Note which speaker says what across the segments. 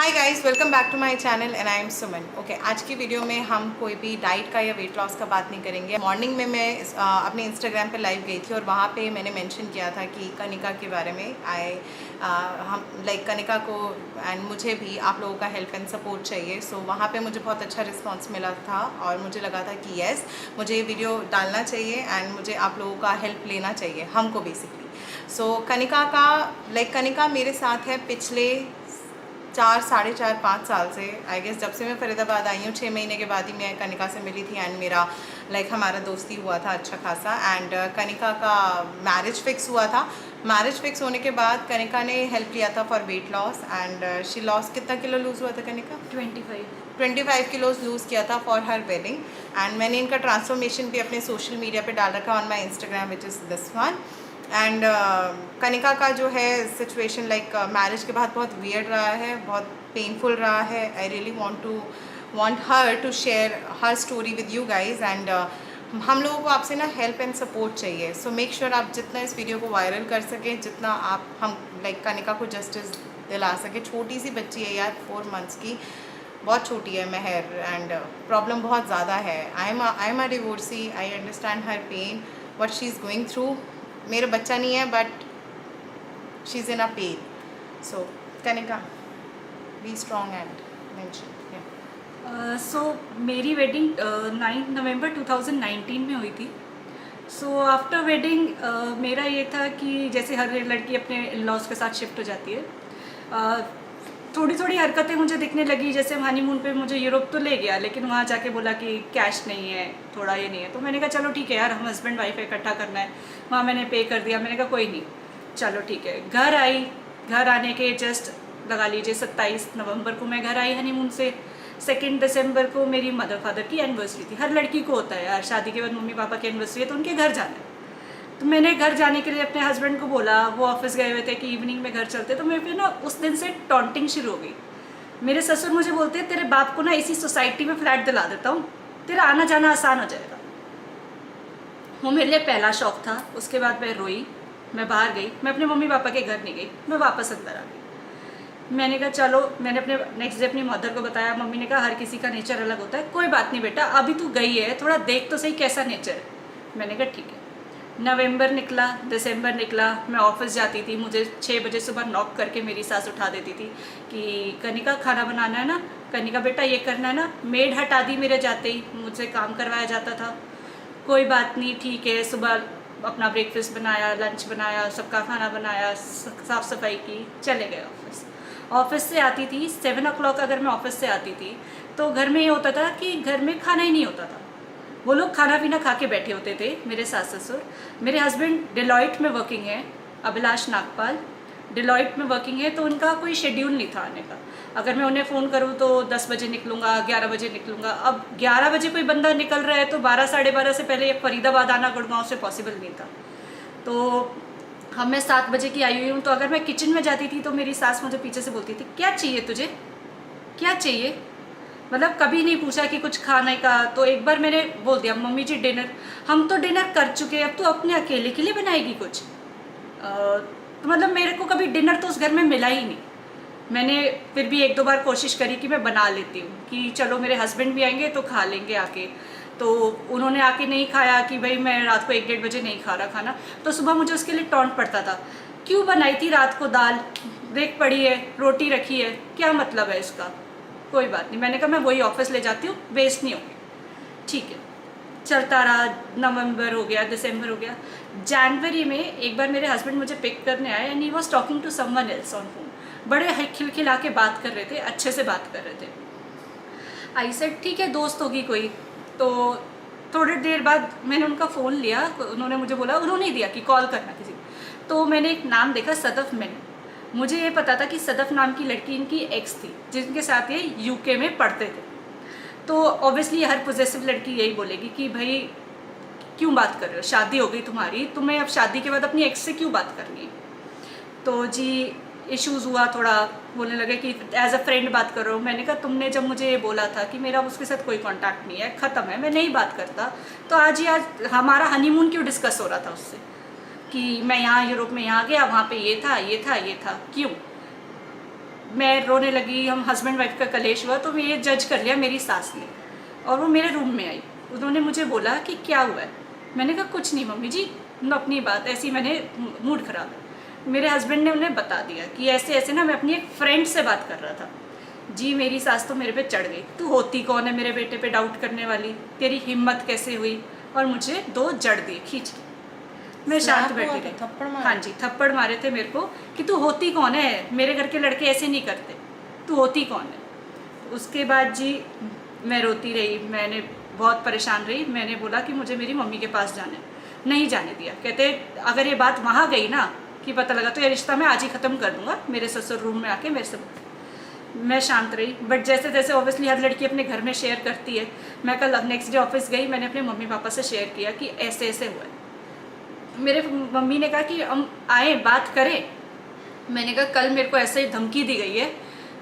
Speaker 1: Hi guys, welcome back to my channel and I am Suman. Okay, आज की video में हम कोई भी डाइट का या वेट लॉस का बात नहीं करेंगे। मॉर्निंग में मैं अपने इंस्टाग्राम पे लाइव गई थी और वहाँ पे मैंने मेंशन किया था कि कनिका के बारे में हम लाइक कनिका को एंड मुझे भी आप लोगों का हेल्प एंड सपोर्ट चाहिए। सो वहाँ पे मुझे बहुत अच्छा रिस्पॉन्स मिला था और मुझे लगा था कि येस, मुझे ये वीडियो डालना चाहिए एंड मुझे आप लोगों का हेल्प लेना चाहिए, हमको बेसिकली। सो कनिका का कनिका मेरे साथ है पिछले 4, साढ़े 4, 5 साल से। आई गेस जब से मैं फरीदाबाद आई हूँ 6 महीने के बाद ही मैं कनिका से मिली थी एंड मेरा हमारा दोस्ती हुआ था अच्छा खासा। एंड कनिका का मैरिज फिक्स हुआ था। मैरिज फिक्स होने के बाद कनिका ने हेल्प लिया था for weight loss and she loss कितना किलो लूज़ हुआ था कनिका? 25 किलोज लूज़ किया था फॉर हर वेडिंग। एंड मैंने इनका ट्रांसफॉर्मेशन भी अपने सोशल मीडिया पे डाल रखा on my Instagram which is this one. And Kanika का जो है सिचुएशन मैरिज के बाद बहुत वियर्ड रहा है, बहुत पेनफुल रहा है। I really want her to share her story with you guys and हम लोगों को आपसे ना हेल्प एंड सपोर्ट चाहिए। सो मेक श्योर आप जितना इस वीडियो को वायरल कर सकें, जितना आप हम कनिका को जस्टिस दिला सके। छोटी सी बच्ची है यार, 4 मंथ्स की, बहुत छोटी है महर एंड प्रॉब्लम बहुत ज़्यादा है। I am a divorcee, I understand her pain what she is going through. मेरा बच्चा नहीं है but she is in a pain. So Kanika, be strong and mention.
Speaker 2: So मेरी वेडिंग 9 नवंबर 2019 में हुई थी। सो आफ्टर वेडिंग मेरा ये था कि जैसे हर लड़की अपने इन-लॉज के साथ शिफ्ट हो जाती है, थोड़ी थोड़ी हरकतें मुझे दिखने लगी। जैसे हनीमून पे मुझे यूरोप तो ले गया, लेकिन वहाँ जाके बोला कि कैश नहीं है, थोड़ा ये नहीं है। तो मैंने कहा चलो ठीक है यार, हम हस्बैंड वाइफ इकट्ठा करना है। वहाँ मैंने पे कर दिया। मैंने कहा कोई नहीं, चलो ठीक है। घर आई, घर आने के जस्ट लगा लीजिए 27 नवंबर को मैं घर आई हनीमून से। 2 दिसंबर को मेरी मदर फादर की एनिवर्सरी थी। हर लड़की को होता है यार, शादी के बाद मम्मी पापा की एनिवर्सरी है तो उनके घर जाना है। तो मैंने घर जाने के लिए अपने हस्बैंड को बोला, वो ऑफिस गए हुए थे कि इवनिंग में घर चलते। तो मेरे पे ना उस दिन से टॉन्टिंग शुरू हो गई। मेरे ससुर मुझे बोलते हैं तेरे बाप को ना इसी सोसाइटी में फ्लैट दिला देता हूँ, तेरा आना जाना आसान हो जाएगा। वो मेरे लिए पहला शौक था। उसके बाद मैं रोई, मैं बाहर गई, मैं अपने मम्मी पापा के घर नहीं गई, मैं वापस अंदर आ गई। मैंने कहा चलो, मैंने अपने नेक्स्ट डे अपनी मदर को बताया। मम्मी ने कहा हर किसी का नेचर अलग होता है, कोई बात नहीं बेटा, अभी तू गई है थोड़ा देख तो सही कैसा नेचर है। मैंने कहा ठीक है। नवंबर निकला, दिसंबर निकला, मैं ऑफिस जाती थी। मुझे 6 बजे सुबह नॉक करके मेरी सास उठा देती थी कि कनिका खाना बनाना है ना, कनिका बेटा ये करना है ना। मेड हटा दी मेरे जाते ही, मुझसे काम करवाया जाता था। कोई बात नहीं, ठीक है। सुबह अपना ब्रेकफास्ट बनाया, लंच बनाया, सबका खाना बनाया, साफ़ सफाई की, चले गए ऑफिस। ऑफिस से आती थी 7 o'clock, अगर मैं ऑफिस से आती थी तो घर में ये होता था कि घर में खाना ही नहीं होता था। वो लोग खाना पीना खा के बैठे होते थे, मेरे सास ससुर। मेरे हस्बैंड डिलॉयट में वर्किंग है, अभिलाष नागपाल डिलॉयट में वर्किंग है, तो उनका कोई शेड्यूल नहीं था आने का। अगर मैं उन्हें फ़ोन करूँ तो 10 बजे निकलूँगा, 11 बजे निकलूँगा। अब 11 बजे कोई बंदा निकल रहा है तो 12 साढ़े 12 से पहले फरीदाबाद आना गुड़गांव से पॉसिबल नहीं था। तो हम मैं 7 बजे की आई हुई हूँ, तो अगर मैं किचन में जाती थी तो मेरी सास मुझे पीछे से बोलती थी क्या चाहिए तुझे, क्या चाहिए। मतलब कभी नहीं पूछा कि कुछ खाने का। तो एक बार मैंने बोल दिया मम्मी जी डिनर, हम तो डिनर कर चुके हैं, अब तो अपने अकेले के लिए बनाएगी कुछ। तो मतलब मेरे को कभी डिनर तो उस घर में मिला ही नहीं। मैंने फिर भी 1-2 बार कोशिश करी कि मैं बना लेती हूँ कि चलो मेरे हस्बैंड भी आएंगे तो खा लेंगे आके। तो उन्होंने आके नहीं खाया कि भाई मैं रात को 1-1:30 बजे नहीं खा रहा खाना। तो सुबह मुझे उसके लिए टॉन्ट पड़ता था, क्यों बनाई थी रात को दाल, देख पड़ी है, रोटी रखी है, क्या मतलब है इसका। कोई बात नहीं, मैंने कहा मैं वही ऑफिस ले जाती हूँ, वेस्ट नहीं होगी। ठीक है, चलता रहा। नवंबर हो गया, दिसंबर हो गया। जनवरी में एक बार मेरे हस्बैंड मुझे पिक करने आए and he was talking to someone else on phone. बड़े खिलखिला के बात कर रहे थे, अच्छे से बात कर रहे थे। आई सेड ठीक है, दोस्त होगी कोई। तो थोड़ी देर बाद मैंने उनका फ़ोन लिया, उन्होंने मुझे बोला, उन्होंने ही दिया कि कॉल करना किसी। तो मैंने एक नाम देखा, सदफ मैनन। मुझे ये पता था कि सदफ नाम की लड़की इनकी एक्स थी जिनके साथ ये यूके में पढ़ते थे। तो ऑब्वियसली हर पॉजेसिव लड़की यही बोलेगी कि भाई क्यों बात कर रहे हो, शादी हो गई तुम्हारी, तुम्हें अब शादी के बाद अपनी एक्स से क्यों बात करनी है। तो जी इश्यूज़ हुआ थोड़ा, बोलने लगे कि एज अ फ्रेंड बात करो। मैंने कहा तुमने जब मुझे ये बोला था कि मेरा उसके साथ कोई कांटेक्ट नहीं है, ख़त्म है, मैं नहीं बात करता, तो आज हमारा हनीमून क्यों डिस्कस हो रहा था उससे कि मैं यहाँ यूरोप में यहाँ गया, वहाँ पे ये था ये था ये था, क्यों। मैं रोने लगी, हम हस्बैंड वाइफ का कलेश हुआ, तो ये जज कर लिया मेरी सास ने, और वो मेरे रूम में आई। उन्होंने मुझे बोला कि क्या हुआ है। मैंने कहा कुछ नहीं मम्मी जी, अपनी बात ऐसी, मैंने मूड ख़राब है। मेरे हस्बैंड ने उन्हें बता दिया कि ऐसे ऐसे ना मैं अपनी एक फ्रेंड से बात कर रहा था। जी मेरी सास तो मेरे पे चढ़ गई, तू होती कौन है मेरे बेटे पे डाउट करने वाली, तेरी हिम्मत कैसे हुई, और मुझे 2 जड़ दिए खींच के। मैं शांत बैठी रही।
Speaker 1: थप्पड़ मारे?
Speaker 2: हाँ जी, थप्पड़ मारे थे मेरे को कि तू होती कौन है, मेरे घर के लड़के ऐसे नहीं करते, तू होती कौन है। उसके बाद जी मैं रोती रही, मैंने बहुत परेशान रही। मैंने बोला कि मुझे मेरी मम्मी के पास जाना है, नहीं जाने दिया। कहते अगर ये बात वहाँ गई ना कि पता लगा तो ये रिश्ता मैं आज ही ख़त्म कर दूँगा, मेरे ससुर रूम में आके मेरे से। मैं शांत रही, बट जैसे जैसे ऑब्वियसली हर लड़की अपने घर में शेयर करती है, मैं कल नेक्स्ट डे ऑफिस गई, मैंने अपने मम्मी पापा से शेयर किया कि ऐसे ऐसे हुआ है। मेरे मम्मी ने कहा कि हम आए बात करें। मैंने कहा कल मेरे को ऐसे ही धमकी दी गई है।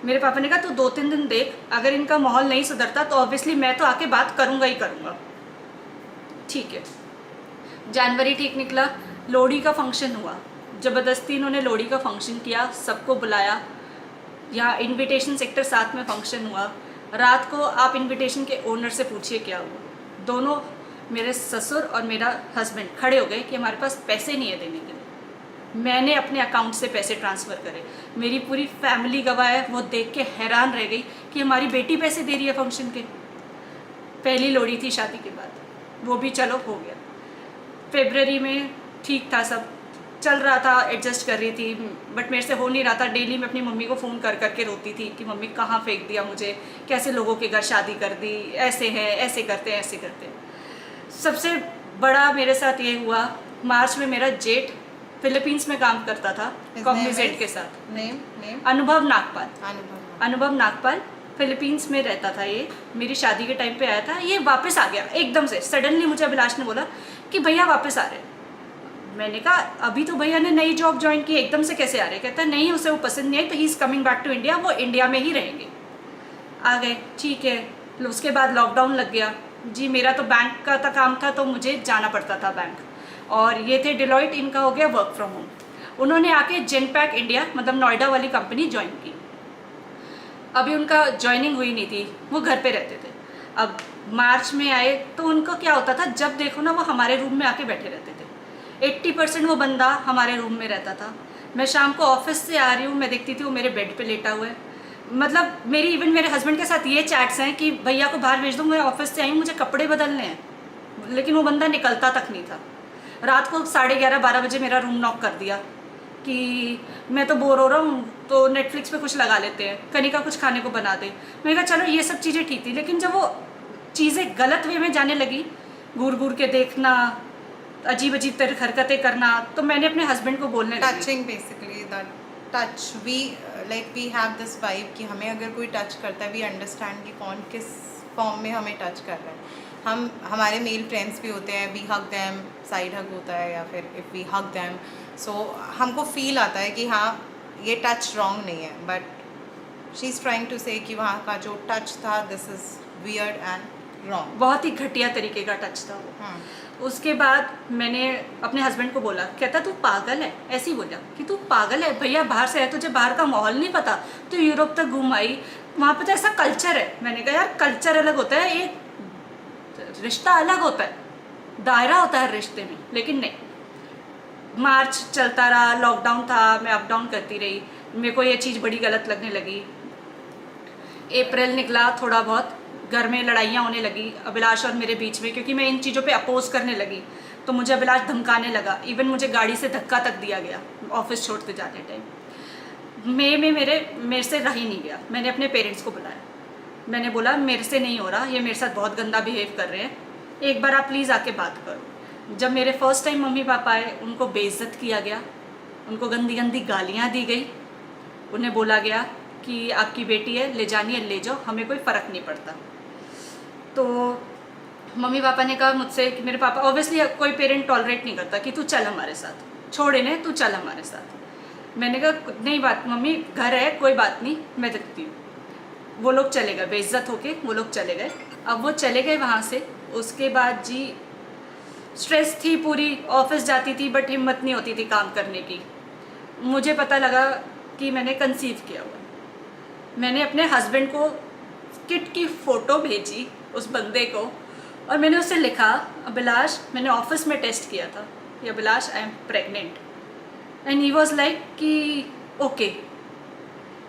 Speaker 2: मेरे पापा ने कहा तू 2-3 दिन देख, अगर इनका माहौल नहीं सुधरता तो ऑब्वियसली मैं तो आके बात करूँगा ही करूँगा। ठीक है, जनवरी ठीक निकला, लोहड़ी का फंक्शन हुआ, ज़बरदस्ती इन्होंने लोहड़ी का फंक्शन किया, सबको बुलाया। यहाँ इनविटेशन सेक्टर 7 में फंक्शन हुआ। रात को आप इनविटेशन के ओनर से पूछिए क्या हुआ। दोनों मेरे ससुर और मेरा हस्बैंड खड़े हो गए कि हमारे पास पैसे नहीं है देने के लिए। मैंने अपने अकाउंट से पैसे ट्रांसफ़र करे, मेरी पूरी फैमिली गवाह है, वो देख के हैरान रह गई कि हमारी बेटी पैसे दे रही है फंक्शन के। पहली लोहड़ी थी शादी के बाद, वो भी चलो हो गया। फरवरी में ठीक था, सब चल रहा था, एडजस्ट कर रही थी, बट मेरे से हो नहीं रहा था। डेली मैं अपनी मम्मी को फ़ोन कर करके रोती थी कि मम्मी कहाँ फेंक दिया मुझे, कैसे लोगों के घर शादी कर दी, ऐसे हैं, ऐसे करते हैं, ऐसे करते हैं। सबसे बड़ा मेरे साथ ये हुआ, मार्च में मेरा जेठ फिलीपींस में काम करता था कॉग्निजेंट के साथ।
Speaker 1: नेम
Speaker 2: अनुभव नागपाल फिलीपींस में रहता था। ये मेरी शादी के टाइम पे आया था, ये वापस आ गया एकदम से। सडनली मुझे अभिलाष ने बोला कि भैया वापस आ रहे। मैंने कहा अभी तो भैया ने नई जॉब ज्वाइन की, एकदम से कैसे आ रहे। कहता नहीं, उसे वो पसंद नहीं आई, तो he is coming back to India, वो इंडिया में ही रहेंगे। आ गए, ठीक है। उसके बाद लॉकडाउन लग गया जी। मेरा तो बैंक का था काम था, तो मुझे जाना पड़ता था बैंक, और ये थे डिलॉयट, इनका हो गया वर्क फ्रॉम होम। उन्होंने आके जेनपैक इंडिया मतलब नोएडा वाली कंपनी ज्वाइन की। अभी उनका ज्वाइनिंग हुई नहीं थी, वो घर पे रहते थे। अब मार्च में आए तो उनको क्या होता था, जब देखो ना वो हमारे रूम में आके बैठे रहते थे। 80% वो बंदा हमारे रूम में रहता था। मैं शाम को ऑफिस से आ रही हूँ, मैं देखती थी वो मेरे बेड पे लेटा हुआ है। मतलब इवन मेरे हस्बैंड के साथ ये चैट्स हैं कि भैया को बाहर भेज दूँ, मैं ऑफिस से आई हूँ, मुझे कपड़े बदलने हैं, लेकिन वो बंदा निकलता तक नहीं था। रात को 11:30-12 बजे मेरा रूम नॉक कर दिया कि मैं तो बोर हो रहा हूँ, तो नेटफ्लिक्स पे कुछ लगा लेते हैं, कनिका कुछ खाने को बना दे। मैंने कहा चलो ये सब चीज़ें ठीक थी, लेकिन जब वो चीज़ें गलत वे में जाने लगी, घूर घूर के देखना, अजीब अजीब तरह हरकतें करना, तो मैंने अपने हस्बैंड को बोलने लगी।
Speaker 1: Touching basically that touch we have this vibe कि हमें अगर कोई टच करता है, वी अंडरस्टैंड कि कौन किस फॉर्म में हमें टच कर रहा है। हमारे मेल फ्रेंड्स भी होते हैं, वी हग देम, साइड हग होता है, या फिर इफ़ वी हग देम, सो हमको फील आता है कि हाँ ये टच रॉन्ग नहीं है, but she is trying to say कि वहाँ का जो टच था this is weird and wrong.
Speaker 2: बहुत ही घटिया तरीके का टच था वो। उसके बाद मैंने अपने हस्बैंड को बोला, कहता तू पागल है, ऐसे ही बोला कि तू पागल है भैया, बाहर से है, तुझे बाहर का माहौल नहीं पता, तू यूरोप तक घूम आई, वहाँ पे तो ऐसा कल्चर है। मैंने कहा यार कल्चर अलग होता है, एक रिश्ता अलग होता है, दायरा होता है रिश्ते में, लेकिन नहीं। मार्च चलता रहा, लॉकडाउन था, मैं अप डाउन करती रही, मेरे को ये चीज़ बड़ी गलत लगने लगी। अप्रैल निकला, थोड़ा बहुत घर में लड़ाइयाँ होने लगी अभिलाष और मेरे बीच में, क्योंकि मैं इन चीज़ों पे अपोज करने लगी, तो मुझे अभिलाष धमकाने लगा। इवन मुझे गाड़ी से धक्का तक दिया गया ऑफिस छोड़ते जाते टाइम। मई में मेरे से रह ही नहीं गया। मैंने अपने पेरेंट्स को बुलाया, मैंने बोला मेरे से नहीं हो रहा, ये मेरे साथ बहुत गंदा बिहेव कर रहे हैं, एक बार आप प्लीज़ आके बात करो। जब मेरे फर्स्ट टाइम मम्मी पापा आए, उनको बेइज्जत किया गया, उनको गंदी गंदी गालियाँ दी गई, उन्हें बोला गया कि आपकी बेटी है, ले जानी है ले जाओ, हमें कोई फ़र्क नहीं पड़ता। तो मम्मी पापा ने कहा मुझसे कि मेरे पापा ऑब्वियसली कोई पेरेंट टॉलरेट नहीं करता कि तू चल हमारे साथ, छोड़ इन्हें, तू चल हमारे साथ। मैंने कहा नहीं बात मम्मी, घर है, कोई बात नहीं, मैं देखती हूँ। वो लोग चले गए, बेइज्जत होके वो लोग चले गए। अब वो चले गए वहाँ से। उसके बाद जी स्ट्रेस थी पूरी, ऑफिस जाती थी बट हिम्मत नहीं होती थी काम करने की। मुझे पता लगा कि मैंने कंसीव किया हुआ। मैंने अपने हस्बैंड को किट की फ़ोटो भेजी उस बंदे को, और मैंने उसे लिखा, अभिलाष मैंने ऑफिस में टेस्ट किया था, कि Abhilash I am pregnant. And he was like कि ओके।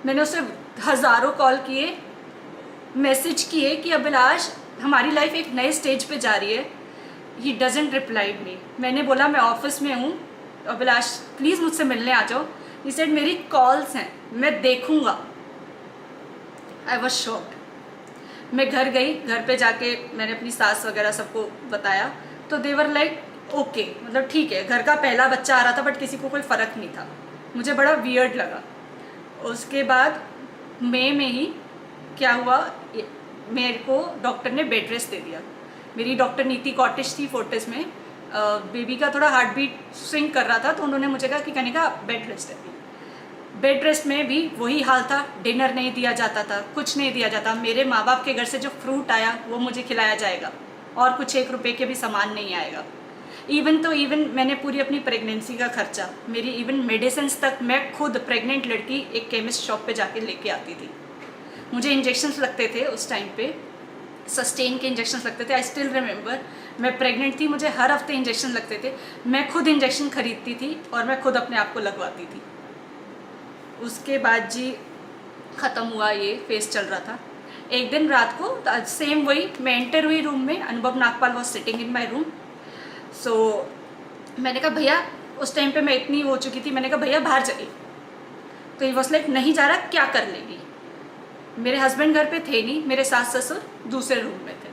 Speaker 2: मैंने उसे हज़ारों कॉल किए, मैसेज किए कि अभिलाष हमारी लाइफ एक नए स्टेज पे जा रही है। ही डजेंट रिप्लाइड मी। मैंने बोला मैं ऑफिस में हूँ, अभिलाष प्लीज़ मुझसे मिलने आ जाओ। ही सेड मेरी कॉल्स हैं, मैं देखूँगा। I was shocked. मैं घर गई, घर पे जाके मैंने अपनी सास वगैरह सबको बताया, तो देवर लाइक ओके, मतलब ठीक है, घर का पहला बच्चा आ रहा था बट किसी को कोई फ़र्क नहीं था। मुझे बड़ा वियर्ड लगा। उसके बाद मई में ही क्या हुआ, मेरे को डॉक्टर ने बेड रेस्ट दे दिया। मेरी डॉक्टर नीति कॉटिश थी फोर्टिस में। बेबी का थोड़ा हार्ट बीट स्विंग कर रहा था, तो उन्होंने मुझे कहा कि कनिका बेड रेस्ट है। बेड रेस्ट में भी वही हाल था, डिनर नहीं दिया जाता था, कुछ नहीं दिया जाता। मेरे माँ बाप के घर से जो फ्रूट आया वो मुझे खिलाया जाएगा, और कुछ 1 रुपये के भी सामान नहीं आएगा। इवन मैंने पूरी अपनी प्रेगनेंसी का खर्चा, मेरी इवन मेडिसिन्स तक मैं खुद प्रेग्नेंट लड़की एक केमिस्ट शॉप पे जाके लेके आती थी। मुझे इंजेक्शन्स लगते थे उस टाइम पे, सस्टेन के इंजेक्शन्स लगते थे। आई स्टिल रिमेंबर, मैं प्रेग्नेंट थी, मुझे हर हफ्ते इंजेक्शन लगते थे। मैं खुद इंजेक्शन खरीदती थी और मैं खुद अपने आप को लगवाती थी। उसके बाद जी ख़त्म हुआ, ये फेस चल रहा था। एक दिन रात को सेम वही, मैं एंटर हुई रूम में, Anubhav Nagpal was sitting in my room. So मैंने कहा भैया, उस टाइम पे मैं इतनी हो चुकी थी, मैंने कहा भैया बाहर जाइए। तो ही वॉज लाइक नहीं जा रहा, क्या कर लेगी। मेरे हस्बैंड घर पे थे नहीं, मेरे सास ससुर दूसरे रूम में थे।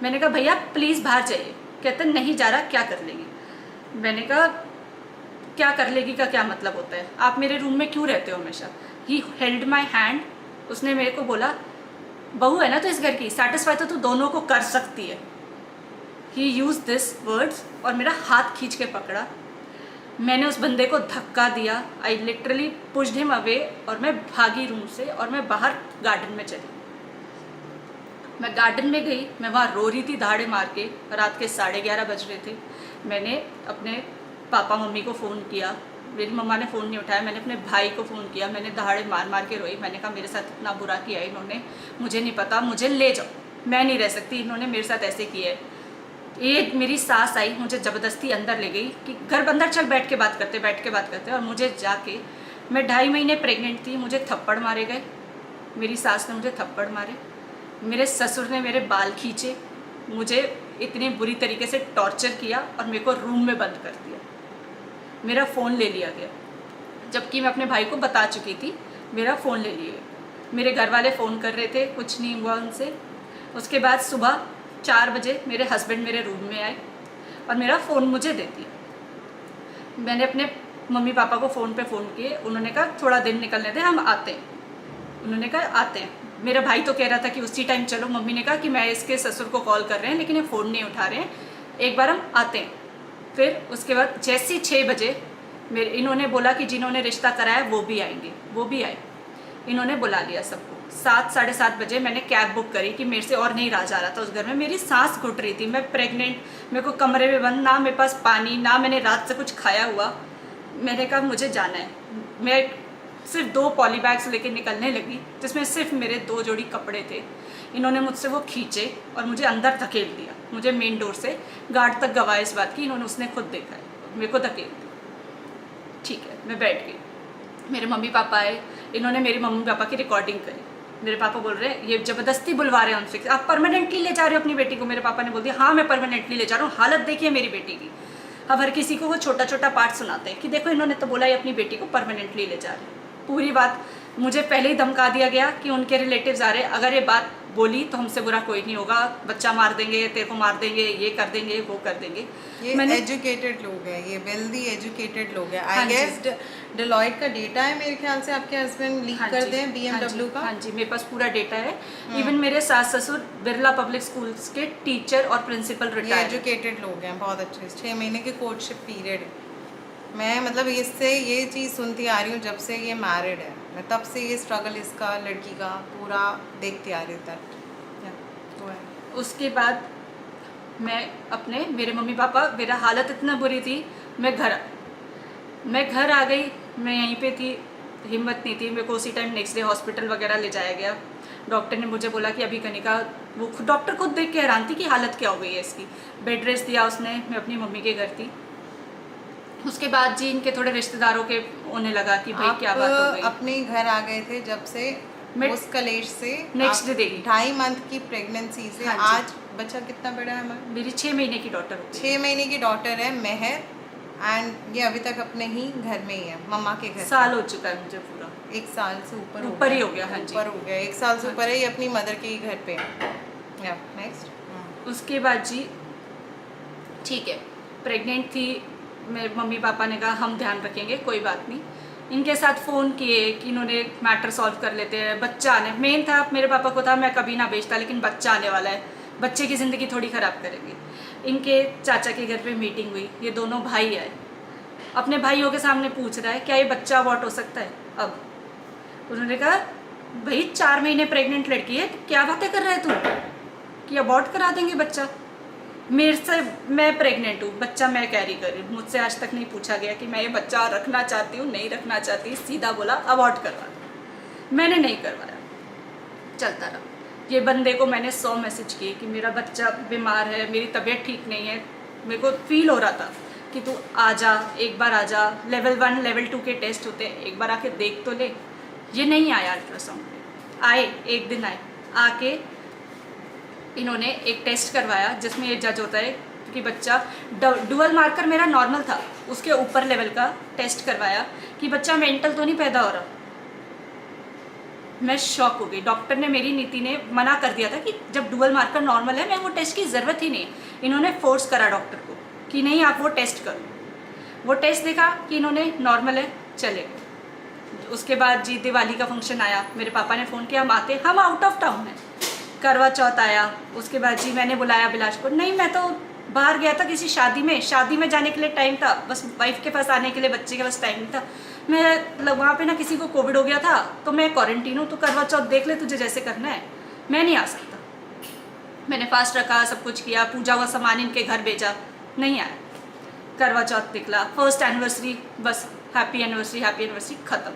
Speaker 2: मैंने कहा भैया प्लीज़ बाहर जाइए। कहते नहीं जा रहा, क्या कर लेगी। मैंने कहा क्या कर लेगी का क्या मतलब होता है, आप मेरे रूम में क्यों रहते हो हमेशा। He held my hand. उसने मेरे को बोला बहू है ना तो इस घर की, सेटिस्फाई तो तू दोनों को कर सकती है। ही यूज दिस वर्ड्स और मेरा हाथ खींच के पकड़ा। मैंने उस बंदे को धक्का दिया। I literally pushed him away, और मैं भागी रूम से और मैं बाहर गार्डन में चली। मैं गार्डन में गई, मैं वहाँ रो रही थी दहाड़े मार के। रात के 11:30 बज रहे थे। मैंने अपने पापा मम्मी को फ़ोन किया, मेरी मम्मा ने फ़ोन नहीं उठाया। मैंने अपने भाई को फ़ोन किया, मैंने दहाड़े मार मार के रोई। मैंने कहा मेरे साथ इतना बुरा किया है इन्होंने, मुझे नहीं पता, मुझे ले जाओ, मैं नहीं रह सकती, इन्होंने मेरे साथ ऐसे किया है। ये मेरी सास आई, मुझे ज़बरदस्ती अंदर ले गई कि घर अंदर चल, बैठ के बात करते। और मुझे जाके, मैं 2.5 महीने प्रेग्नेंट थी, मुझे थप्पड़ मारे गए। मेरी सास ने मुझे थप्पड़ मारे, मेरे ससुर ने मेरे बाल खींचे, मुझे इतनी बुरी तरीके से टॉर्चर किया और मेरे को रूम में बंद कर दिया। मेरा फ़ोन ले लिया गया, जबकि मैं अपने भाई को बता चुकी थी। मेरा फ़ोन ले लिया गया। मेरे घर वाले फ़ोन कर रहे थे, कुछ नहीं हुआ उनसे। उसके बाद सुबह 4 बजे मेरे हस्बैंड मेरे रूम में आए और मेरा फ़ोन मुझे दे दिया। मैंने अपने मम्मी पापा को फ़ोन पे फ़ोन किए, उन्होंने कहा थोड़ा दिन निकलने दें, हम आते हैं। उन्होंने कहा आते हैं। मेरा भाई तो कह रहा था कि उसी टाइम चलो। मम्मी ने कहा कि मैं इसके ससुर को कॉल कर रहे हैं लेकिन ये फ़ोन नहीं उठा रहे हैं, एक बार हम आते हैं। फिर उसके बाद जैसे 6 बजे इन्होंने बोला कि जिन्होंने रिश्ता कराया वो भी आएंगे, वो भी आए। इन्होंने बुला लिया सबको। 7 साढ़े 7 बजे मैंने कैब बुक करी कि मेरे से और नहीं रहा जा रहा था उस घर में। मेरी सांस घुट रही थी, मैं प्रेग्नेंट, मेरे को कमरे में बंद, ना मेरे पास पानी, ना मैंने रात से कुछ खाया हुआ। मैंने कहा मुझे जाना है। मैं सिर्फ 2 पॉली बैग्स लेके निकलने लगी, जिसमें सिर्फ मेरे 2 जोड़ी कपड़े थे। इन्होंने मुझसे वो खींचे और मुझे अंदर धकेल दिया। मुझे मेन डोर से गार्ड तक गवाह इस बात की, इन्होंने उसने खुद देखा है, मेरे को धकेल दिया। ठीक है, मैं बैठ गई। मेरे मम्मी पापा आए, इन्होंने मेरे मम्मी पापा की रिकॉर्डिंग करी। मेरे पापा बोल रहे हैं ये ज़बरदस्ती बुलवा रहे हैं उनसे, आप परमानेंटली ले जा रहे हो अपनी बेटी को। मेरे पापा ने बोल दिया हाँ मैं परमानेंटली ले जा रहा हूँ, हालत देखिए मेरी बेटी की। अब हर किसी को वो छोटा छोटा पार्ट सुनाते हैं कि देखो इन्होंने तो बोला ये अपनी बेटी को परमानेंटली ले जा रहे हैं। पूरी बात मुझे पहले ही धमका दिया गया कि उनके रिलेटिव्स आ रहे हैं, अगर ये बात बोली तो हमसे बुरा कोई नहीं होगा, बच्चा मार देंगे, तेरे को मार देंगे, ये कर देंगे, वो कर देंगे।
Speaker 1: ये एजुकेटेड लोग हैं, ये वेल्दी एजुकेटेड लोग हैं।
Speaker 2: हाँ
Speaker 1: आई गेस डेलॉयट का डेटा है मेरे ख्याल से, आपके हस्बैंड लीक कर दें BMW का।
Speaker 2: हाँ जी, मेरे पास पूरा डेटा है। इवन मेरे सास ससुर बिरला पब्लिक स्कूल्स के टीचर और प्रिंसिपल रिटायर्ड
Speaker 1: एजुकेटेड लोग हैं, बहुत अच्छे। 6 महीने के कोर्टशिप पीरियड है। मैं मतलब इससे ये चीज़ सुनती आ रही हूँ जब से ये मैरिड है, मैं तब से ये स्ट्रगल इसका, लड़की का पूरा देखती आ रही हूँ। तो है
Speaker 2: उसके बाद मैं अपने, मेरे मम्मी पापा, मेरा हालत इतना बुरी थी, मैं घर आ गई। मैं यहीं पे थी, हिम्मत नहीं थी मेरे को। उसी टाइम नेक्स्ट डे हॉस्पिटल वगैरह ले जाया गया। डॉक्टर ने मुझे बोला कि अभी कनिका, वो डॉक्टर खुद देख के हैरान थी कि हालत क्या हो गई है इसकी। बेड रेस्ट दिया उसने, मैं अपनी मम्मी के घर थी। उसके बाद जी इनके थोड़े रिश्तेदारों के होने लगा कि भाई क्या बात हो गई।
Speaker 1: अपने घर आ गए थे जब से उस कलेश से
Speaker 2: नेक्स्ट डे
Speaker 1: 2.5 मंथ की प्रेगनेंसी से
Speaker 2: हाँ जी।
Speaker 1: आज बच्चा कितना बड़ा है हमारा?
Speaker 2: मेरी 6 महीने की डॉटर हो गई।
Speaker 1: 6 महीने की डॉटर है मेहर, एंड ये अभी तक अपने ही घर में ही है, मम्मा के घर।
Speaker 2: साल हो चुका है मुझे पूरा,
Speaker 1: 1 साल से
Speaker 2: ऊपर ही हो गया। हाँ जी,
Speaker 1: ऊपर हो गया, 1 साल से
Speaker 2: हाँ
Speaker 1: ऊपर है, ये अपनी मदर के ही घर पे है। नेक्स्ट
Speaker 2: उसके बाद जी ठीक है, प्रेग्नेंट थी। मेरे मम्मी पापा ने कहा हम ध्यान रखेंगे, कोई बात नहीं। इनके साथ फ़ोन किए कि इन्होंने मैटर सॉल्व कर लेते हैं, बच्चा आने मेन था। मेरे पापा को था मैं कभी ना बेचता, लेकिन बच्चा आने वाला है, बच्चे की ज़िंदगी थोड़ी ख़राब करेंगे। इनके चाचा के घर पे मीटिंग हुई, ये दोनों भाई आए, अपने भाइयों के सामने पूछ रहा है क्या ये बच्चा अबॉर्ट हो सकता है। अब उन्होंने कहा भाई 4 महीने प्रेग्नेंट लड़की है, क्या बातें कर रहा है तू कि अबॉर्ट करा देंगे बच्चा। मेरे से, मैं प्रेग्नेंट हूँ, बच्चा मैं कैरी कर रही हूँ, मुझसे आज तक नहीं पूछा गया कि मैं ये बच्चा रखना चाहती हूँ नहीं रखना चाहती, सीधा बोला अबॉर्ट करवा दो। मैंने नहीं करवाया, चलता रहा। ये बंदे को मैंने 100 मैसेज किए कि मेरा बच्चा बीमार है, मेरी तबीयत ठीक नहीं है, मेरे को फील हो रहा था कि तू आ जा, एक बार आ जा, लेवल 1 लेवल 2 के टेस्ट होते हैं, एक बार आके देख तो ले। ये नहीं आया अल्ट्रासाउंड पे, आए एक दिन आए, आके इन्होंने एक टेस्ट करवाया जिसमें ये जज होता है कि बच्चा, डुअल मार्कर मेरा नॉर्मल था, उसके ऊपर लेवल का टेस्ट करवाया कि बच्चा मेंटल तो नहीं पैदा हो रहा। मैं शॉक हो गई। डॉक्टर ने, मेरी नीति ने मना कर दिया था कि जब डुअल मार्कर नॉर्मल है मैं वो टेस्ट की ज़रूरत ही नहीं। इन्होंने फोर्स करा डॉक्टर को कि नहीं आप वो टेस्ट करो। वो टेस्ट देखा कि इन्होंने नॉर्मल है, चले। उसके बाद जी दिवाली का फंक्शन आया, मेरे पापा ने फ़ोन किया हम आते, हम आउट ऑफ टाउन हैं। करवा चौथ आया, उसके बाद जी मैंने बुलाया बिलाश को, नहीं मैं तो बाहर गया था किसी शादी में जाने के लिए टाइम था, बस वाइफ के पास आने के लिए बच्चे के पास टाइम नहीं था। मैं वहाँ पे ना किसी को कोविड हो गया था तो मैं क्वारंटीन हूँ, तो करवा चौथ देख ले तुझे जैसे करना है, मैं नहीं आ सकता। मैंने फास्ट रखा, सब कुछ किया, पूजा हुआ सामान इनके घर भेजा, नहीं आया। करवा चौथ निकला, फर्स्ट एनिवर्सरी, बस हैप्पी एनिवर्सरी ख़त्म।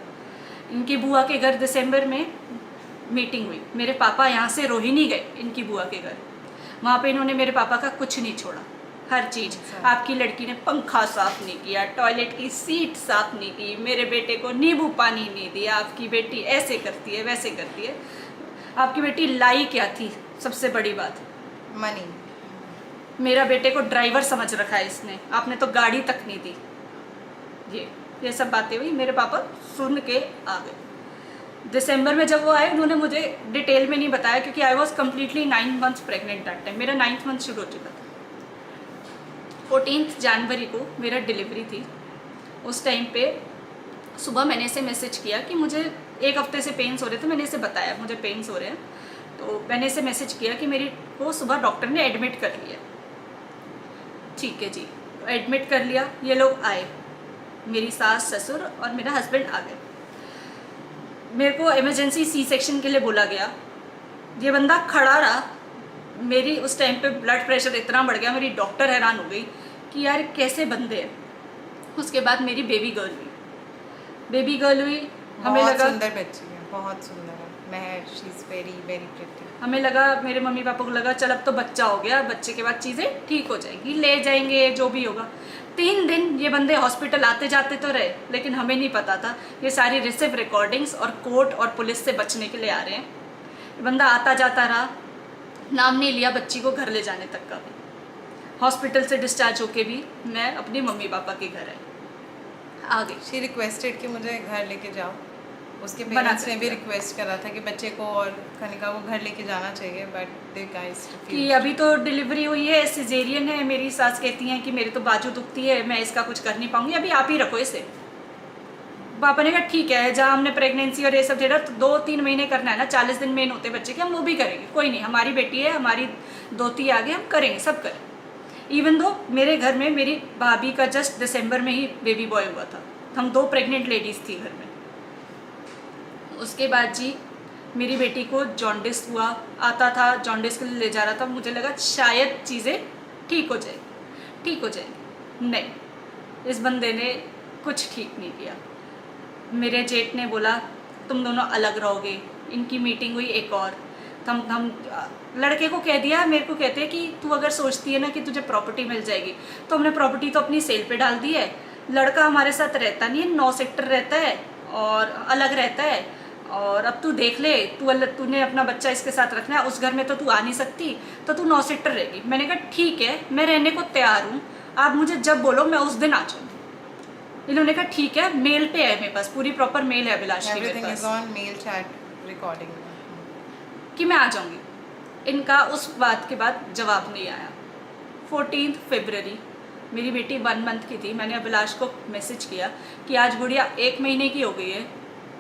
Speaker 2: इनकी बुआ के घर दिसंबर में मीटिंग हुई, मेरे पापा यहाँ से रोहिणी गए इनकी बुआ के घर, वहाँ पे इन्होंने मेरे पापा का कुछ नहीं छोड़ा, हर चीज़। आपकी लड़की ने पंखा साफ़ नहीं किया, टॉयलेट की सीट साफ़ नहीं की, मेरे बेटे को नींबू पानी नहीं दिया, आपकी बेटी ऐसे करती है वैसे करती है। आपकी बेटी लाई क्या थी, सबसे बड़ी बात
Speaker 1: मनी।
Speaker 2: मेरा बेटे को ड्राइवर समझ रखा है इसने, आपने तो गाड़ी तक नहीं दी। ये सब बातें हुई, मेरे पापा सुन के आ गए। दिसंबर में जब वो आए उन्होंने मुझे डिटेल में नहीं बताया क्योंकि I was completely 9 months pregnant that time, मेरा 9th मंथ शुरू हो चुका था। 14 जनवरी को मेरा डिलीवरी थी। उस टाइम पे सुबह मैंने इसे मैसेज किया कि मुझे 1 हफ्ते से पेन्स हो रहे थे, मैंने इसे बताया मुझे पेन्स हो रहे हैं, तो मैंने इसे मैसेज किया कि मेरी को सुबह डॉक्टर ने एडमिट कर लिया। ठीक है जी, एडमिट कर लिया। ये लोग आए, मेरी सास ससुर और मेरा हस्बैंड आ गए। मेरे को इमरजेंसी सी सेक्शन के लिए बोला गया। ये बंदा खड़ा रहा, मेरी उस टाइम पे ब्लड प्रेशर इतना बढ़ गया, मेरी डॉक्टर हैरान हो गई कि यार कैसे बंदे हैं। उसके बाद मेरी बेबी गर्ल हुई। हमें लगा
Speaker 1: सुंदर बच्ची है, बहुत सुंदर है Mehar, she is very very pretty.
Speaker 2: हमें लगा, मेरे मम्मी पापा को लगा चल अब तो बच्चा हो गया, बच्चे के बाद चीज़ें ठीक हो जाएंगी, ले जाएंगे जो भी होगा। 3 दिन ये बंदे हॉस्पिटल आते जाते तो रहे, लेकिन हमें नहीं पता था ये सारी रिसिव रिकॉर्डिंग्स और कोर्ट और पुलिस से बचने के लिए आ रहे हैं। ये बंदा आता जाता रहा, नाम नहीं लिया बच्ची को घर ले जाने तक का भी। हॉस्पिटल से डिस्चार्ज होके भी मैं अपनी मम्मी पापा के घर आ गई।
Speaker 1: शी रिक्वेस्टेड कि मुझे घर लेके जाओ। उसके
Speaker 2: बना
Speaker 1: पेरेंट्स ने भी
Speaker 2: सकते
Speaker 1: रिक्वेस्ट करा था कि बच्चे को और कनिका को घर लेके जाना चाहिए, बट दे गाइस
Speaker 2: कि अभी तो डिलीवरी हुई है, सिजेरियन है। मेरी सास कहती हैं कि मेरे तो बाजू दुखती है, मैं इसका कुछ कर नहीं पाऊंगी, अभी आप ही रखो इसे। पापा ने कहा ठीक है, जहाँ हमने प्रेगनेंसी और ये सब झेला तो 2-3 महीने करना है ना, 40 दिन मेन होते बच्चे के, हम वो भी करेंगे, कोई नहीं, हमारी बेटी है, हमारी दोती आगे, हम करेंगे, सब करें। इवन दो मेरे घर में मेरी भाभी का जस्ट दिसंबर में ही बेबी बॉय हुआ था, हम 2 प्रेग्नेंट लेडीज़ थी घर में। उसके बाद जी मेरी बेटी को जॉन्डिस हुआ, आता था जॉन्डिस के लिए ले जा रहा था, मुझे लगा शायद चीज़ें ठीक हो जाएगी। नहीं, इस बंदे ने कुछ ठीक नहीं किया। मेरे जेठ ने बोला तुम दोनों अलग रहोगे। इनकी मीटिंग हुई एक और, हम लड़के को कह दिया, मेरे को कहते हैं कि तू अगर सोचती है ना कि तुझे प्रॉपर्टी मिल जाएगी, तो हमने प्रॉपर्टी तो अपनी सेल पे डाल दी है। लड़का हमारे साथ रहता नहीं है, 9 सेक्टर रहता है और अलग रहता है, और अब तू देख ले, तूने अपना बच्चा इसके साथ रखना है, उस घर में तो तू आ नहीं सकती, तो तू 9 सेक्टर रहेगी। मैंने कहा ठीक है, मैं रहने को तैयार हूँ, आप मुझे जब बोलो मैं उस दिन आ जाऊँगी। इन्होंने कहा ठीक है, मेल पे है मेरे पास, पूरी प्रॉपर मेल है अभिलाष की मेरे
Speaker 1: एवरीथिंग
Speaker 2: पास
Speaker 1: is on mail chat recording.
Speaker 2: कि मैं आ जाऊँगी। इनका उस बात के बाद जवाब नहीं आया। 14 फरवरी मेरी बेटी 1 मंथ की थी, मैंने अभिलाष को मैसेज किया कि आज गुड़िया 1 महीने की हो गई है,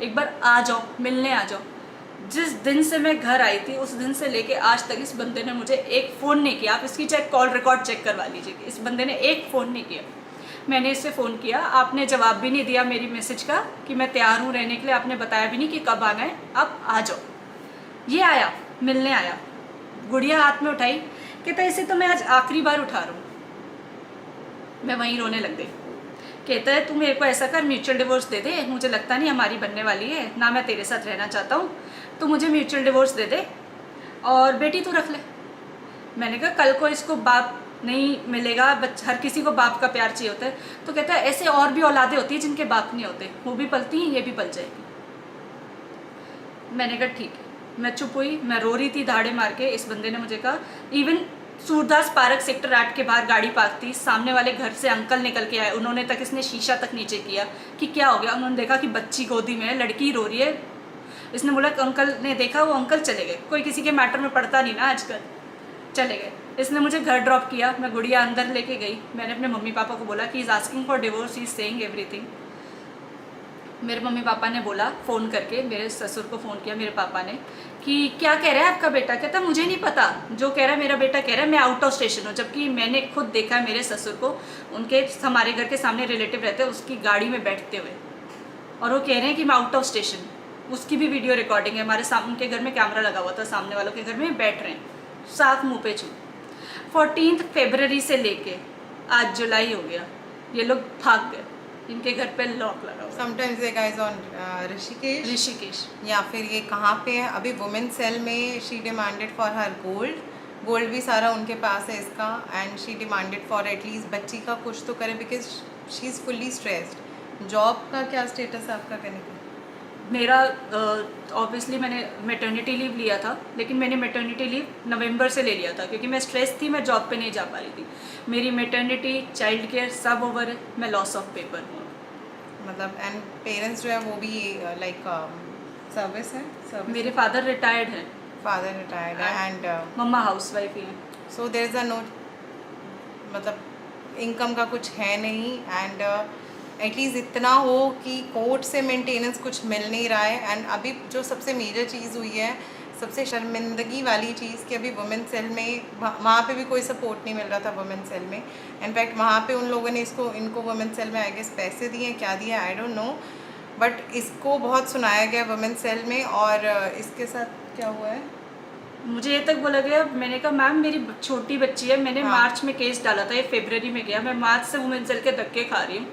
Speaker 2: एक बार आ जाओ, मिलने आ जाओ। जिस दिन से मैं घर आई थी उस दिन से लेके आज तक इस बंदे ने मुझे एक फ़ोन नहीं किया। आप इसकी चाहे कॉल रिकॉर्ड चेक करवा लीजिए, इस बंदे ने एक फ़ोन नहीं किया। मैंने इससे फ़ोन किया, आपने जवाब भी नहीं दिया मेरी मैसेज का कि मैं तैयार हूँ रहने के लिए, आपने बताया भी नहीं कि कब आना है, आप आ जाओ। ये आया, मिलने आया, गुड़िया हाथ में उठाई, कहता इसे तो मैं आज आखिरी बार उठा रहा हूँ। मैं वहीं रोने लग गई। कहता है तू मेरे को ऐसा कर, म्यूचुअल डिवोर्स दे दे, मुझे लगता नहीं हमारी बनने वाली है, ना मैं तेरे साथ रहना चाहता हूँ, तो मुझे म्यूचुअल डिवोर्स दे दे और बेटी तू रख ले। मैंने कहा कल को इसको बाप नहीं मिलेगा, हर किसी को बाप का प्यार चाहिए होता है। तो कहता है ऐसे और भी औलादें होती है जिनके बाप नहीं होते, वो भी पलती हैं, ये भी पल जाएगी। मैंने कहा ठीक है। मैं चुप हुई, मैं रो रही थी धाड़े मार के। इस बंदे ने मुझे कहा, इवन सूरदास पार्क सेक्टर 8 के बाहर गाड़ी पार्क थी, सामने वाले घर से अंकल निकल के आए, उन्होंने तक इसने शीशा तक नीचे किया कि क्या हो गया। उन्होंने देखा कि बच्ची गोदी में है, लड़की रो रही है। इसने बोला अंकल ने देखा, वो अंकल चले गए। कोई किसी के मैटर में पड़ता नहीं ना आजकल, चले गए। इसने मुझे घर ड्रॉप किया, मैं गुड़िया अंदर लेके गई। मैंने अपने मम्मी पापा को बोला कि is asking for divorce, he is saying everything. मेरे मम्मी पापा ने बोला, फ़ोन करके मेरे ससुर को फ़ोन किया मेरे पापा ने कि क्या कह रहा है आपका बेटा। कहता मुझे नहीं पता, जो कह रहा है मेरा बेटा कह रहा है मैं आउट ऑफ स्टेशन हूँ। जबकि मैंने खुद देखा है मेरे ससुर को, उनके हमारे घर के सामने रिलेटिव रहते हैं, उसकी गाड़ी में बैठते हुए, और वो कह रहे हैं कि मैं आउट ऑफ स्टेशन। उसकी भी वीडियो रिकॉर्डिंग है, हमारे सामने उनके घर में कैमरा लगा हुआ था, सामने वालों के घर में बैठ रहे हैं, साफ मुँह पे छू। 14 फरवरी से लेके आज जुलाई हो गया, ये लोग भाग गए, इनके घर पे लॉक लगा हुआ।
Speaker 1: समटाइम्स ये गाइस ऑन
Speaker 2: ऋषिकेश।
Speaker 1: या फिर ये कहाँ पे है अभी वुमेन सेल में। She demanded for her gold भी सारा उनके पास है इसका, and she demanded for at least बच्ची का कुछ तो करे, because she is fully stressed. Job का क्या स्टेटस है आपका करने का?
Speaker 2: मेरा ऑब्वियसली मैंने मैटरनिटी लीव लिया था, लेकिन मैंने मैटरनिटी लीव नवंबर से ले लिया था क्योंकि मैं स्ट्रेस थी, मैं जॉब पे नहीं जा पा रही थी। मेरी मैटरनिटी, चाइल्ड केयर सब ओवर है, मैं लॉस ऑफ पेपर हूँ
Speaker 1: मतलब। एंड पेरेंट्स जो है वो भी लाइक सर्विस है, सर्विस।
Speaker 2: मेरे फादर रिटायर्ड हैं,
Speaker 1: फादर रिटायर्ड है एंड
Speaker 2: मम्मा हाउसवाइफ ही हैं।
Speaker 1: So there is a no, मतलब इनकम का कुछ है नहीं, एंड एटलीस्ट इतना हो कि कोर्ट से मेंटेनेंस कुछ मिल नहीं रहा है। एंड अभी जो सबसे मेजर चीज़ हुई है, सबसे शर्मिंदगी वाली चीज़ कि अभी वुमेन सेल में वहाँ पे भी कोई सपोर्ट नहीं मिल रहा था वुमेन सेल में। इनफैक्ट वहाँ पे उन लोगों ने इनको वुमेन सेल में आई गेस पैसे दिए, क्या दिया आई डोंट नो, बट इसको बहुत सुनाया गया वुमेन सेल में। और इसके साथ क्या हुआ है,
Speaker 2: मुझे ये तक बोला गया, मैंने कहा मैम मेरी छोटी बच्ची है, मैंने
Speaker 1: हाँ।
Speaker 2: मार्च में केस डाला था, ये फरवरी में गया, मैं मार्च से वुमेन सेल के धक्के खा रही हूँ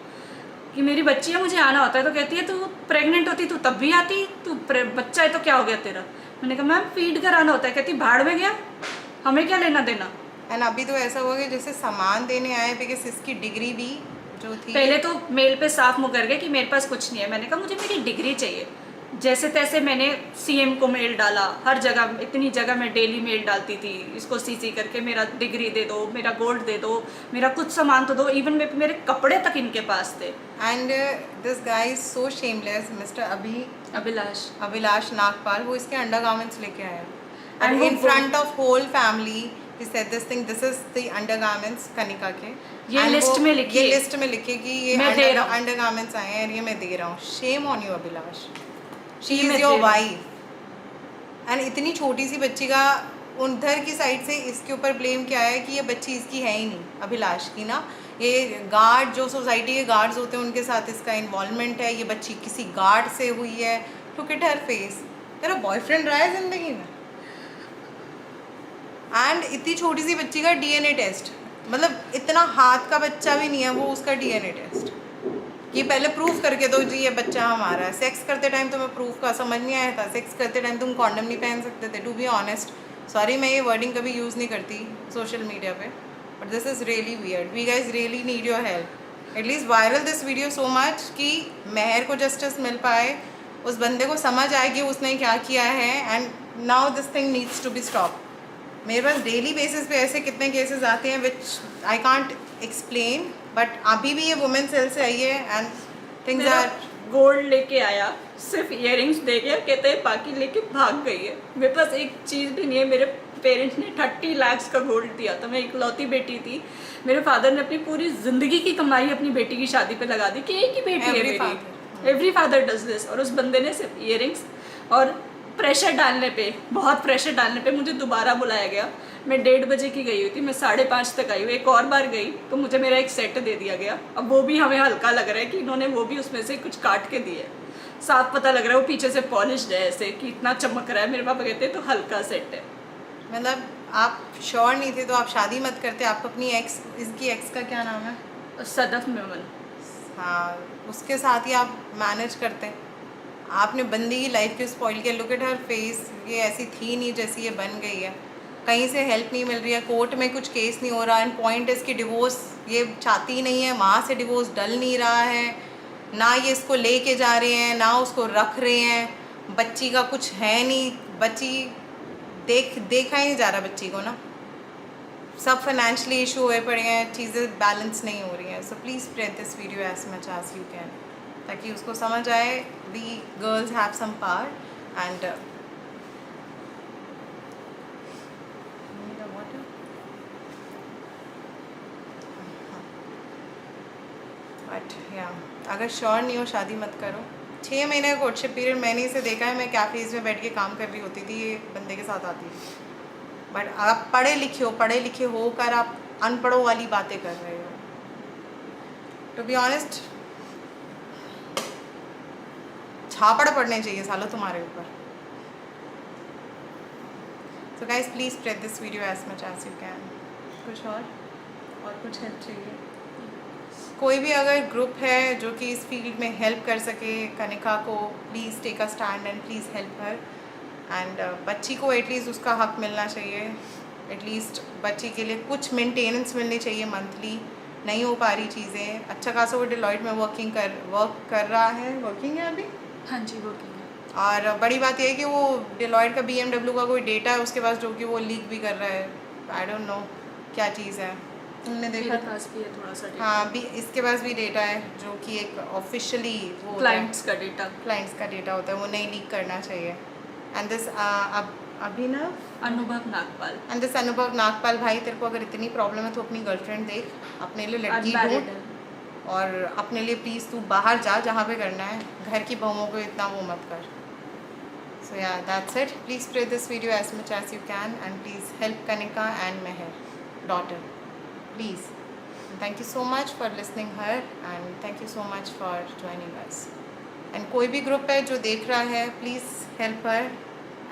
Speaker 2: कि मेरी बच्ची है, मुझे आना होता है। तो कहती है तू प्रेग्नेंट होती तू तब भी आती, तू बच्चा है तो क्या हो गया तेरा। मैंने कहा मैम फीड कराना होता है। कहती भाड़ में गया, हमें क्या लेना देना।
Speaker 1: एंड अभी तो ऐसा हुआ कि जैसे सामान देने आए, बिकॉज इसकी डिग्री भी जो थी,
Speaker 2: पहले तो मेल पे साफ मुँह कर गए कि मेरे पास कुछ नहीं है। मैंने कहा मुझे मेरी डिग्री चाहिए। जैसे तैसे मैंने सीएम को मेल डाला, हर जगह, इतनी जगह मैं डेली मेल डालती थी इसको सीसी करके, मेरा डिग्री दे दो, मेरा गोल्ड दे दो, मेरा कुछ सामान तो दो। इवन मेरे कपड़े तक इनके पास थे।
Speaker 1: And this guy is so shameless, mister Abhilash Nagpal, वो इसके अंडरगारमेंट्स लेके आया and in front of whole family he said this thing, this is the undergarments Kanika के।
Speaker 2: ये लिस्ट में लिखिए,
Speaker 1: ये लिस्ट में लिखे कि ये अंडरगारमेंट्स आए हैं और ये मैं दे रहा हूँ। Shame on you Abhilash, she is your wife. And इतनी छोटी सी बच्ची का उधर की साइड से इसके ऊपर ब्लेम क्या है कि ये बच्ची इसकी है ही नहीं, अभिलाष की ना। ये गार्ड, जो सोसाइटी के गार्ड्स होते हैं उनके साथ इसका इन्वॉल्वमेंट है, ये बच्ची किसी गार्ड से हुई है। लुक एट हर फेस, तेरा बॉयफ्रेंड रहा है जिंदगी में। एंड इतनी छोटी सी बच्ची का डीएनए टेस्ट, मतलब इतना हाथ का बच्चा भी नहीं है वो, उसका डीएनए टेस्ट। कि पहले प्रूफ करके दो जी ये बच्चा हमारा है। सेक्स करते टाइम तुम्हें प्रूफ का समझ नहीं आया था? सेक्स करते टाइम तुम कॉन्डम नहीं पहन सकते थे? टू बी ऑनेस्ट, सॉरी मैं ये वर्डिंग कभी यूज़ नहीं करती सोशल मीडिया पे, but this is really weird. We guys really need your help. At least viral this video so much कि मेहर को जस्टिस मिल पाए, उस बंदे को समझ आए कि उसने क्या किया है, and now this thing needs to be stop. मेरे पास डेली बेसिस पे ऐसे कितने केसेस आते हैं विच आई कांट एक्सप्लेन, बट अभी भी ये वुमेन सेल से आई है एंड थिंग्स आर।
Speaker 2: गोल्ड लेके आया, सिर्फ इयरिंग्स दे गया, कहते हैं बाकी लेके भाग गई है। मेरे पास एक चीज़ भी नहीं है। मेरे पेरेंट्स ने 30 लाख का गोल्ड दिया था। मैं इकलौती बेटी थी। मेरे फादर ने अपनी पूरी ज़िंदगी की कमाई अपनी बेटी की शादी पे लगा दी कि एक ही बेटी है मेरी। Every father does this. और उस बंदे ने सिर्फ इयरिंग्स और प्रेशर डालने पे, बहुत प्रेशर डालने पे मुझे दोबारा बुलाया गया। मैं 1:30 बजे की गई हुई थी, मैं 5:30 तक आई हूँ। एक और बार गई तो मुझे मेरा एक सेट दे दिया गया। अब वो भी हमें हल्का लग रहा है कि इन्होंने वो भी उसमें से कुछ काट के दिए। साफ पता लग रहा है वो पीछे से पॉलिश्ड है ऐसे कि इतना चमक रहा है। मेरे पापा कहते हैं तो हल्का सेट है।
Speaker 1: मतलब आप श्योर नहीं थे तो आप शादी मत करते। आप अपनी एक्स, इसकी एक्स का क्या नाम है?
Speaker 2: सदफ मेमन।
Speaker 1: हाँ, उसके साथ ही आप मैनेज करते। आपने बंदी की लाइफ क्यों स्पॉइल किया? लुक एट हर फेस, ये ऐसी थी नहीं जैसी ये बन गई है। कहीं से हेल्प नहीं मिल रही है, कोर्ट में कुछ केस नहीं हो रहा, एंड पॉइंट इसकी डिवोर्स ये चाहती नहीं है, वहाँ से डिवोर्स डल नहीं रहा है, ना ये इसको लेके जा रहे हैं ना उसको रख रहे हैं। बच्ची का कुछ है नहीं, बच्ची देखा ही नहीं जा रहा बच्ची को ना। सब फाइनेंशियली इशू हुए पड़े हैं, चीज़ें बैलेंस नहीं हो रही हैं। So please spread this video as much as you can, ताकि उसको समझ आए the girls have some power and but या अगर श्योर नहीं हो शादी मत करो। 6 महीने का कोर्टशिप पीरियड मैंने इसे देखा है। मैं कैफेज़ में बैठ के काम कर रही होती थी, ये बंदे के साथ आती थी। बट आप पढ़े लिखे होकर आप अनपढ़ों वाली बातें कर रहे हो। टू बी ऑनेस्ट, छापड़ पड़ने चाहिए सालों तुम्हारे ऊपर। So guys please spread this video as much as you can. कुछ और कुछ हेल्प चाहिए? कोई भी अगर ग्रुप है जो कि इस फील्ड में हेल्प कर सके कनिका को, please take a stand and please help her. एंड बच्ची को एटलीस्ट उसका हक मिलना चाहिए। एटलीस्ट बच्ची के लिए कुछ मेंटेनेंस मिलनी चाहिए मंथली। नहीं हो पा रही चीज़ें। अच्छा खासा वो डिलॉयट में वर्क कर रहा है। वर्किंग है अभी?
Speaker 2: हाँ जी, वर्किंग है।
Speaker 1: और बड़ी बात यह है कि वो डिलॉयट का BMW का कोई डेटा है उसके पास, जो कि वो लीक भी कर रहा है। आई डोंट नो क्या चीज़ है, तुमने देखा?
Speaker 2: मेरे पास भी है थोड़ा सा डेटा।
Speaker 1: हाँ, भी इसके पास भी डेटा है जो कि एक ऑफिशियली वो
Speaker 2: क्लाइंट्स का डेटा
Speaker 1: होता है, वो नहीं लीक करना चाहिए। एंड दिस
Speaker 2: अनुभव
Speaker 1: नागपाल भाई, तेरे को अगर इतनी प्रॉब्लम है तो अपनी गर्लफ्रेंड देख, अपने लिए लड़की ढूंढ, और अपने लिए प्लीज़ तू बाहर जा जहाँ पे करना है। घर की बहुओं को इतना वो मत कर। सो या that's it. Please spread this video as much as you can and please help Kanika and Mehar daughter, please. And thank you so much for listening her and thank you so much for joining us. And कोई भी group है जो देख रहा है, please help her.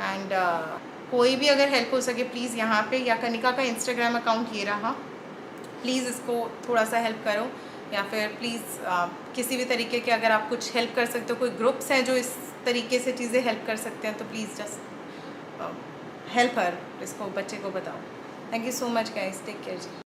Speaker 1: And कोई भी अगर हेल्प हो सके प्लीज़ यहाँ पे, या कनिका का इंस्टाग्राम अकाउंट ये रहा, प्लीज़ इसको थोड़ा सा हेल्प करो। या फिर प्लीज़ किसी भी तरीके के अगर आप कुछ हेल्प कर सकते हो, कोई ग्रुप्स हैं जो इस तरीके से चीज़ें हेल्प कर सकते हैं, तो प्लीज़ जस्ट हेल्प हर, इसको बच्चे को बताओ। Thank you so much guys, take care ji.